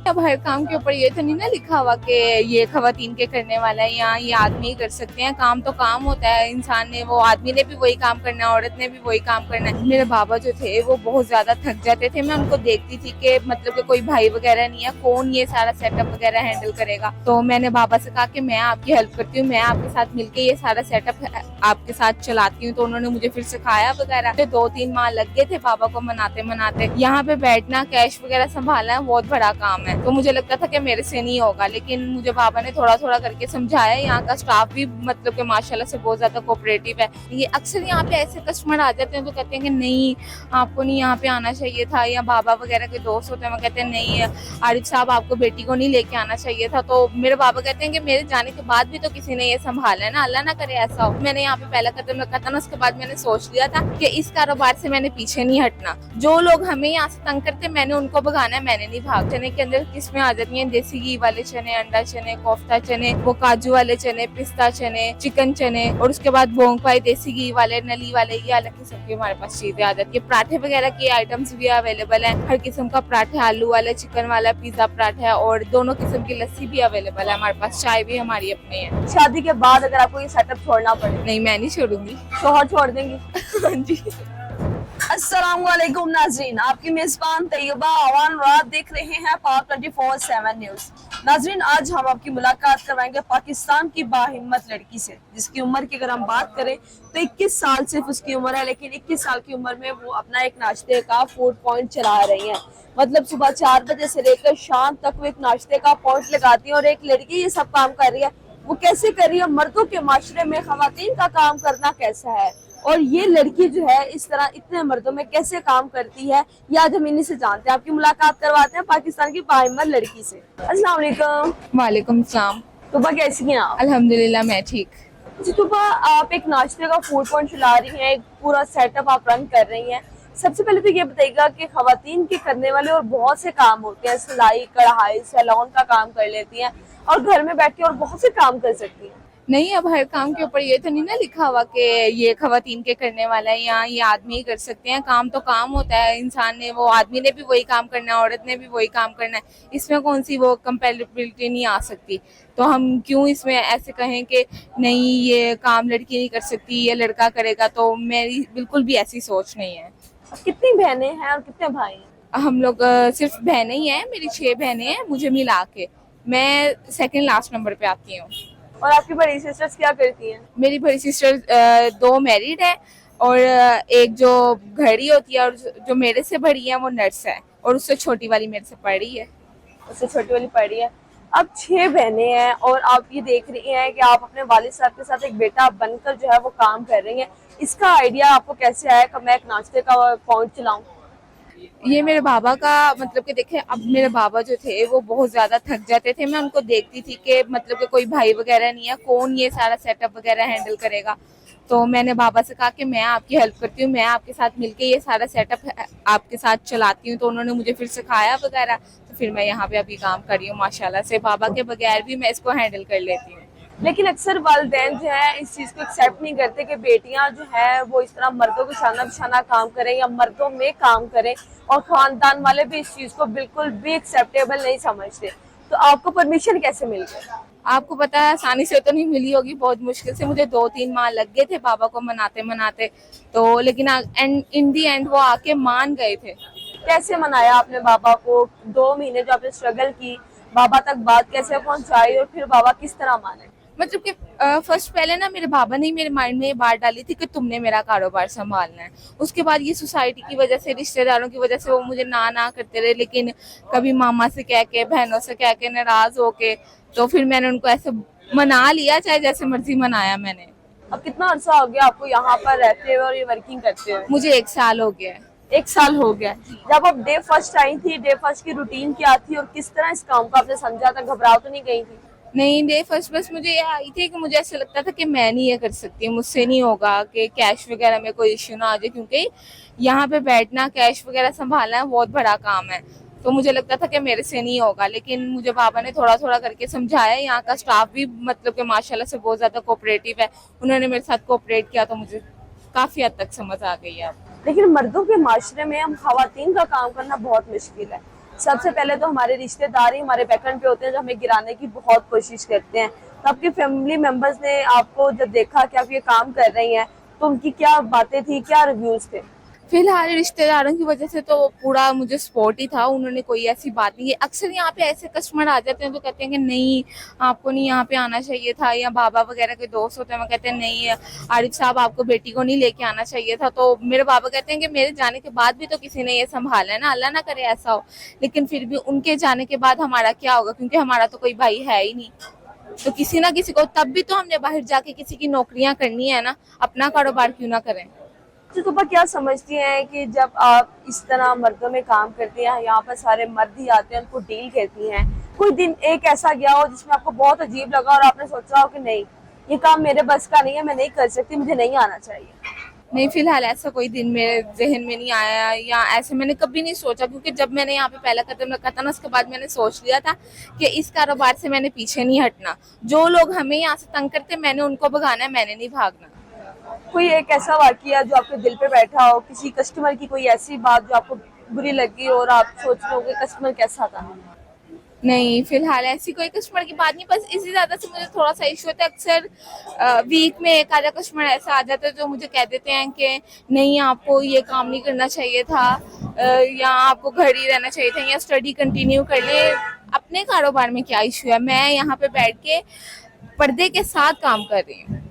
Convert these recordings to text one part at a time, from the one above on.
अब हर काम के ऊपर ये तो नहीं ना लिखा हुआ कि ये खवातीन के करने वाला है या ये आदमी ही कर सकते हैं। काम तो काम होता है, इंसान ने वो आदमी ने भी वही काम करना है, औरत ने भी वही काम करना है। मेरे बाबा जो थे वो बहुत ज्यादा थक जाते थे, मैं उनको देखती थी कि मतलब कि कोई भाई वगैरह नहीं है, कौन ये सारा सेटअप वगैरह हैंडल करेगा। तो मैंने बाबा से कहा कि मैं आपकी हेल्प करती हूँ, मैं आपके साथ मिलके ये सारा सेटअप आपके साथ चलाती हूँ। तो उन्होंने मुझे फिर सिखाया वगैरह। 2-3 माह लग गए थे बाबा को मनाते मनाते। यहाँ पे बैठना, कैश वगैरह संभालना बहुत बड़ा काम है, तो मुझे लगता था कि मेरे से नहीं होगा, लेकिन मुझे बाबा ने थोड़ा थोड़ा करके समझाया। यहाँ का स्टाफ भी मतलब कि माशाल्लाह से बहुत ज्यादा कोऑपरेटिव है। ये अक्सर यहाँ पे ऐसे कस्टमर आ जाते हैं तो कहते हैं कि नहीं आपको नहीं यहाँ पे आना चाहिए था, या बाबा वगैरह के दोस्त होते हैं वो कहते हैं नहीं आरिफ साहब आपको बेटी को नहीं लेके आना चाहिए था। तो मेरे बाबा कहते हैं कि मेरे जाने के बाद भी तो किसी ने ये संभाला है ना, अल्लाह ना करे ऐसा हो। मैंने यहाँ पे पहला कदम रखा था ना, उसके बाद मैंने सोच लिया था कि इस कारोबार से मैंने पीछे नहीं हटना। जो लोग हमें यहाँ से तंग करते मैंने उनको भगाना है, मैंने नहीं भाग। चने के अंदर किस्में आ जाती हैं, देसी घी वाले चने, अंडा चने, कोफ्ता चने, वो काजू वाले चने, पिस्ता चने, चिकन चने, और उसके बाद बोंग पाई देसी घी वाले, नली वाले, ये अलग किस्म की हमारे पास चीजें आ जाती है। पराठे वगैरह की आइटम्स भी अवेलेबल है, हर किस्म का पराठे, आलू वाला, चिकन वाला, पिज्जा पराठा, और दोनों किस्म की लस्सी भी अवेलेबल है हमारे पास, चाय भी हमारी अपनी है। शादी के बाद अगर आपको ये सेटअप छोड़ना पड़े? नहीं, मैं नहीं छोड़ूंगी। शोहर छोड़ देंगी? हाँ जी। अस्सलामुअलैकुम नाजरीन, आपकी मेजबान तैयबा अवान रात देख रहे हैं पावर 24/7 न्यूज। नाजरीन, आज हम आपकी मुलाकात करवाएंगे पाकिस्तान की बाहिम्मत लड़की से, जिसकी उम्र की अगर हम बात करें तो 21 साल सिर्फ उसकी उम्र है, लेकिन 21 साल की उम्र में वो अपना एक नाश्ते का फूड पॉइंट चला रही हैं। मतलब सुबह 4 बजे से लेकर शाम तक वो एक नाश्ते का पॉइंट लगाती है, और एक लड़की ये सब काम कर रही है। वो कैसे कर रही है, मर्दों के माशरे में खवातीन का काम करना कैसा है, और ये लड़की जो है इस तरह इतने मर्दों में कैसे काम करती है, ये आज हम इन्हीं से जानते हैं। आपकी मुलाकात करवाते हैं पाकिस्तान की बाहिम्मत लड़की से। अस्सलाम वालेकुम। वालेकुम सलाम। तुबा कैसी हैं आप? अल्हम्दुलिल्लाह मैं ठीक। जी तुबा, आप एक नाश्ते का फूड पॉइंट चला रही हैं, एक पूरा सेटअप आप रन कर रही हैं। सबसे पहले तो ये बताइएगा कि खवातीन के करने वाले और बहुत से काम होते हैं, सिलाई, कढ़ाई, सैलून का काम कर लेती हैं, और घर में बैठ के और बहुत से काम कर सकती हैं। नहीं, अब हर काम के ऊपर ये तो नहीं ना लिखा हुआ कि ये खवातीन के करने वाला है या ये आदमी ही कर सकते हैं। काम तो काम होता है, इंसान ने वो आदमी ने भी वही काम करना है, औरत ने भी वही काम करना है। इसमें कौन सी वो कंपैटिबिलिटी नहीं आ सकती। तो हम क्यों इसमें ऐसे कहें कि नहीं ये काम लड़की नहीं कर सकती, ये लड़का करेगा। तो मेरी बिल्कुल भी ऐसी सोच नहीं है। कितनी बहनें हैं और कितने भाई हैं? हम लोग सिर्फ बहनें ही हैं, मेरी 6 बहनें हैं मुझे मिला के। मैं सेकंड लास्ट नंबर पे आती हूँ। और आपकी बड़ी सिस्टर्स क्या करती हैं? मेरी बड़ी सिस्टर 2 मैरिड है, और एक जो घड़ी होती है, और जो मेरे से बड़ी है वो नर्स है, और उससे छोटी वाली मेरे से पढ़ रही है। उससे छोटी वाली पढ़ी है। अब 6 बहनें हैं, और आप ये देख रही हैं कि आप अपने वालिद साहब के साथ एक बेटा बनकर जो है वो काम कर रही हैं। इसका आइडिया आपको कैसे आया कि मैं एक नाश्ते का पॉइंट चलाऊं? ये मेरे बाबा का मतलब कि देखे, अब मेरे बाबा जो थे वो बहुत ज्यादा थक जाते थे, मैं उनको देखती थी कि मतलब कि कोई भाई वगैरह नहीं है, कौन ये सारा सेटअप वगैरह हैंडल करेगा। तो मैंने बाबा से कहा कि मैं आपकी हेल्प करती हूँ, मैं आपके साथ मिलके ये सारा सेटअप आपके साथ चलाती हूँ। तो उन्होंने मुझे फिर सिखाया वगैरह, तो फिर मैं यहाँ पे अभी काम कर रही हूँ माशाल्लाह से। बाबा के बगैर भी मैं इसको हैंडल कर लेती हूँ। लेकिन अक्सर वालिदैन जो है इस चीज को एक्सेप्ट नहीं करते कि बेटियां जो है वो इस तरह मर्दों को शाना बिशाना काम करें या मर्दों में काम करें, और खानदान वाले भी इस चीज को बिल्कुल भी एक्सेप्टेबल नहीं समझते। तो आपको परमिशन कैसे मिल गई? आपको पता है आसानी से तो नहीं मिली होगी, बहुत मुश्किल से। मुझे 2-3 माह लग गए थे बाबा को मनाते मनाते। तो लेकिन इन दी एंड वो आके मान गए थे। कैसे मनाया आपने बाबा को? 2 महीने जो आपने स्ट्रगल की, बाबा तक बात कैसे पहुंचाई, और फिर बाबा किस तरह माने? मतलब कि फर्स्ट पहले ना मेरे बाबा ने मेरे माइंड में ये बात डाली थी कि तुमने मेरा कारोबार संभालना है। उसके बाद ये सोसाइटी की वजह से, रिश्तेदारों की वजह से वो मुझे ना करते रहे, लेकिन कभी मामा से कह के, बहनों से कह के, नाराज होके, तो फिर मैंने उनको ऐसे मना लिया, चाहे जैसे मर्जी मनाया मैंने। अब कितना अरसा हो गया आपको यहाँ पर रहते हुए और ये वर्किंग करते हुए? मुझे 1 साल हो गया है। 1 साल हो गया। जब आप डे फर्स्ट आई थी, डे फर्स्ट की रूटीन क्या थी, और किस तरह इस काम को आपने समझा था? घबराओ तो नहीं गई थी? नहीं, डे फर्स्ट बस मुझे ये आई थी कि मुझे ऐसा लगता था कि मैं नहीं ये कर सकती, मुझसे नहीं होगा, कि कैश वगैरह में कोई इश्यू ना आ जाए, क्योंकि यहाँ पे बैठना, कैश वगैरह संभालना बहुत बड़ा काम है। तो मुझे लगता था कि मेरे से नहीं होगा, लेकिन मुझे बाबा ने थोड़ा थोड़ा करके समझाया। यहाँ का स्टाफ भी मतलब कि माशाल्लाह से बहुत ज्यादा कोऑपरेटिव है, उन्होंने मेरे साथ कोऑपरेट किया, तो मुझे काफी हद तक समझ आ गई है। लेकिन मर्दों के माशरे में हम खवातीन का काम करना बहुत मुश्किल है। सबसे पहले तो हमारे रिश्तेदार ही हमारे बैकएंड पे होते हैं जो हमें गिराने की बहुत कोशिश करते हैं। तो आपके फैमिली मेंबर्स ने आपको जब देखा कि आप ये काम कर रही हैं तो उनकी क्या बातें थी, क्या रिव्यूज थे? फिलहाल रिश्तेदारों की वजह से तो पूरा मुझे सपोर्ट ही था, उन्होंने कोई ऐसी बात नहीं की। अक्सर यहाँ पे ऐसे कस्टमर आ जाते हैं जो कहते हैं कि नहीं आपको नहीं यहाँ पे आना चाहिए था, या बाबा वगैरह के दोस्त होते हैं वो कहते हैं नहीं आरिफ साहब आपको बेटी को नहीं लेके आना चाहिए था। तो मेरे बाबा कहते हैं कि मेरे जाने के बाद भी तो किसी ने ये संभाला है ना, अल्लाह ना करे ऐसा हो, लेकिन फिर भी उनके जाने के बाद हमारा क्या होगा, क्योंकि हमारा तो कोई भाई है ही नहीं। तो किसी ना किसी को, तब भी तो हमने बाहर जाके किसी की नौकरियां करनी है ना, अपना कारोबार क्यों ना करें। तो तुम क्या समझती हैं कि जब आप इस तरह मर्दों में काम करती हैं, यहाँ पर सारे मर्द ही आते हैं, उनको डील करती हैं, कोई दिन एक ऐसा गया हो जिसमें आपको बहुत अजीब लगा और आपने सोचा हो कि नहीं ये काम मेरे बस का नहीं है, मैं नहीं कर सकती, मुझे नहीं आना चाहिए? नहीं, फिलहाल ऐसा कोई दिन मेरे जहन में नहीं आया, या ऐसे मैंने कभी नहीं सोचा, क्योंकि जब मैंने यहाँ पे पहला कदम रखा था ना, उसके बाद मैंने सोच लिया था कि इस कारोबार से मैंने पीछे नहीं हटना। जो लोग हमें यहाँ से तंग करते मैंने उनको भगाना है, मैंने नहीं भागना। कोई एक ऐसा वाकया जो आपके दिल पे बैठा हो, किसी कस्टमर की कोई ऐसी बात जो आपको बुरी लगी और आप सोच रहे हो कि कस्टमर कैसा था? नहीं, फिलहाल ऐसी कोई कस्टमर की बात नहीं, बस इसी ज्यादा से मुझे थोड़ा सा इशू होता है। अक्सर वीक में एक आधा कस्टमर ऐसा आ जाता है जो मुझे कह देते हैं कि नहीं आपको ये काम नहीं करना चाहिए था, या आपको घर ही रहना चाहिए था, या स्टडी कंटिन्यू कर ले। अपने कारोबार में क्या इशू है, मैं यहाँ पे बैठ के पर्दे के साथ काम कर रही हूँ।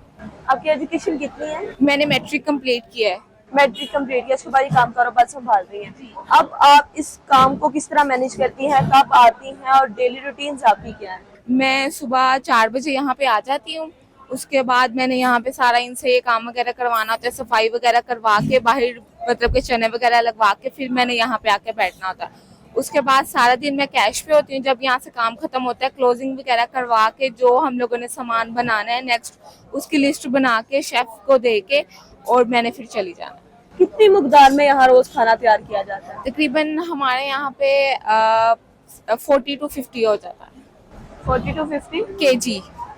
आपकी एजुकेशन कितनी है? मैंने मैट्रिक कंप्लीट किया है। मैट्रिक कंप्लीट किया, उसके बाद ये काम कारोबार संभाल रही हैं। अब आप इस काम को किस तरह मैनेज करती हैं, कब आती हैं और डेली रूटीन आपकी क्या है? मैं सुबह 4 बजे यहाँ पे आ जाती हूँ। उसके बाद मैंने यहाँ पे सारा इनसे ये काम वगैरह करवाना होता है, सफाई वगैरह करवा के बाहर मतलब के चने वगैरह लगवा के फिर मैंने यहाँ पे आके बैठना होता है। उसके बाद सारा दिन मैं कैश पे होती हूँ। जब यहाँ से काम खत्म होता है क्लोजिंग वगैरह करवा के जो हम लोगों ने सामान बनाना है नेक्स्ट उसकी लिस्ट बना के शेफ को दे के और मैंने फिर चली जाना। कितनी मकदार में यहाँ रोज खाना तैयार किया जाता है? तकरीबन हमारे यहाँ पे 40 to 50 हो जाता है। 40 to 50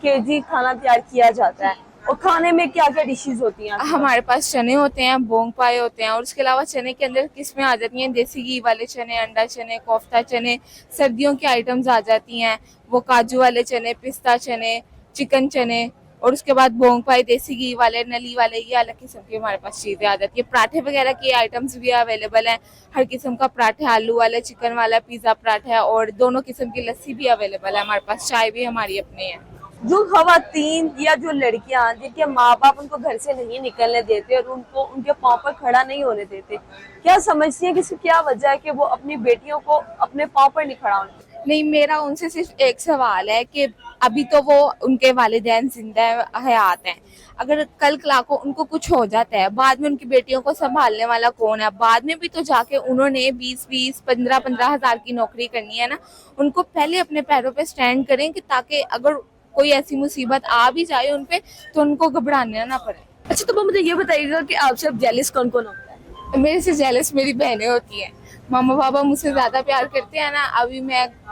केजी खाना तैयार किया जाता है। और खाने में क्या क्या डिशेज होती हैं? हमारे पास चने होते हैं, बोंग पाए होते हैं, और उसके अलावा चने के अंदर किस्में आ जाती हैं, देसी घी वाले चने, अंडा चने, कोफ्ता चने, सर्दियों की आइटम्स आ जाती हैं, वो काजू वाले चने, पिस्ता चने, चिकन चने, और उसके बाद बोंग पाए देसी घी वाले, नली वाले, ये अलग किस्म की हमारे पास चीजें आ जाती है। पराठे वगैरह की आइटम्स भी अवेलेबल हैं, हर किस्म का पराठे, आलू वाला, चिकन वाला, पिज्जा पराठा, और दोनों किस्म की लस्सी भी अवेलेबल है हमारे पास, चाय भी हमारी अपनी है। जो खवातीन या जो लड़कियां जिनके माँ बाप उनको घर से नहीं निकलने देते और उनको उनके पाँव पर खड़ा नहीं होने देते, क्या समझती हैं कि इसकी क्या वजह है कि वो अपनी बेटियों को अपने पाँव पर नहीं खड़ा होने देते? नहीं, मेरा उनसे सिर्फ एक सवाल है कि अभी तो वो उनके वालिदैन जिंदा हयात हैं, अगर कल कला को उनको कुछ हो जाता है बाद में उनकी बेटियों को संभालने वाला कौन है? बाद में भी तो जाके उन्होंने 20-20, 15-15 हजार की नौकरी करनी है ना। उनको पहले अपने पैरों पे स्टैंड करें कि ताकि अगर कोई ऐसी मुसीबत आ भी जाए उनपे तो उनको घबराना ना पड़े। अच्छा, तो मुझे ये बताइएगा कि आपसे अब जेलिस कौन कौन होता है? मेरे से जेलस मेरी बहनें होती हैं। मामा पापा मुझसे ज्यादा प्यार करते हैं ना।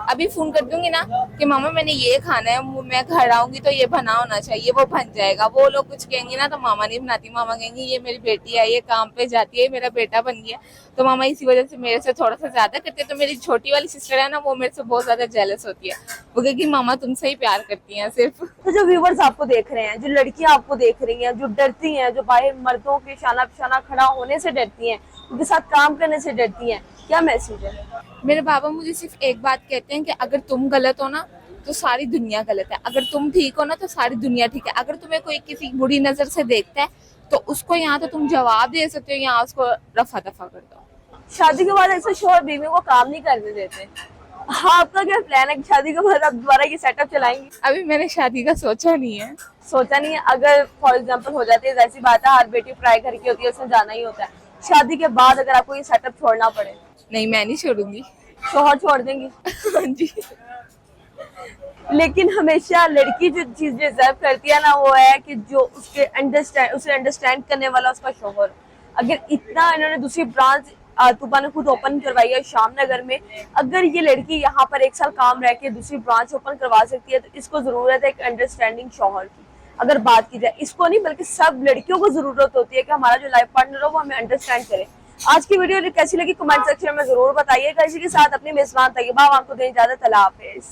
अभी फोन कर दूंगी ना कि मामा मैंने ये खाना है, मैं घर आऊंगी तो ये बना होना चाहिए, वो बन जाएगा। वो लोग कुछ कहेंगे ना तो मामा नहीं बनाती, मामा कहेंगी ये मेरी बेटी है, ये काम पे जाती है, मेरा बेटा बन गया। तो मामा इसी वजह से मेरे से थोड़ा सा ज्यादा करते हैं। तो मेरी छोटी वाली सिस्टर है ना, वो मेरे से बहुत ज्यादा जेलस होती है, वो कहेगी मामा तुमसे ही प्यार करती है सिर्फ। तो जो व्यूवर्स आपको देख रहे हैं, जो लड़कियां आपको देख रही हैं, जो डरती हैं, जो बाहर मर्दों के शाना पिशाना खड़ा होने से डरती हैं, उनके साथ काम करने से डरती हैं, क्या मैसेज है? मेरे बाबा मुझे सिर्फ एक बात कहते हैं कि अगर तुम गलत हो ना तो सारी दुनिया गलत है, अगर तुम ठीक हो ना तो सारी दुनिया ठीक है। अगर तुम्हें कोई किसी बुरी नजर से देखता है तो उसको यहाँ तो तुम जवाब दे सकते हो, यहाँ उसको रफा दफा कर दो। शादी के बाद अक्सर शोहर बीवी को काम नहीं करने देते। हाँ, आपका क्या प्लान है कि शादी के बाद आप दोबारा ये सेटअप चलाएंगी? अभी मैंने शादी का सोचा नहीं है। सोचा नहीं है? अगर फॉर एग्जांपल हो जाती है, ऐसी बात है हर बेटी पढ़ाई घर की होती है, उसमें जाना ही होता है, शादी के बाद अगर आपको ये सेटअप छोड़ना पड़े? नहीं, मैं नहीं छोड़ूंगी। शोहर छोड़ देंगी? हाँ जी। लेकिन हमेशा लड़की जो चीज डिजर्व करती है ना, वो है कि जो उसे अंडरस्टैंड करने वाला उसका शोहर। अगर इतना इन्होंने दूसरी ब्रांच तूबा ने खुद ओपन करवाई है शामनगर में, अगर ये लड़की यहाँ पर 1 साल काम रह के दूसरी ब्रांच ओपन करवा सकती है तो इसको जरूरत है एक अंडरस्टैंडिंग शोहर की। अगर बात की जाए, इसको नहीं बल्कि सब लड़कियों को जरूरत होती है कि हमारा जो लाइफ पार्टनर हो वो हमें अंडरस्टैंड करे। आज की वीडियो कैसी लगी कमेंट सेक्शन में जरूर बताइएगा। इसी के साथ अपनी मेजबान तैयबा आपको दें इजाजत। अल्लाह हाफिज।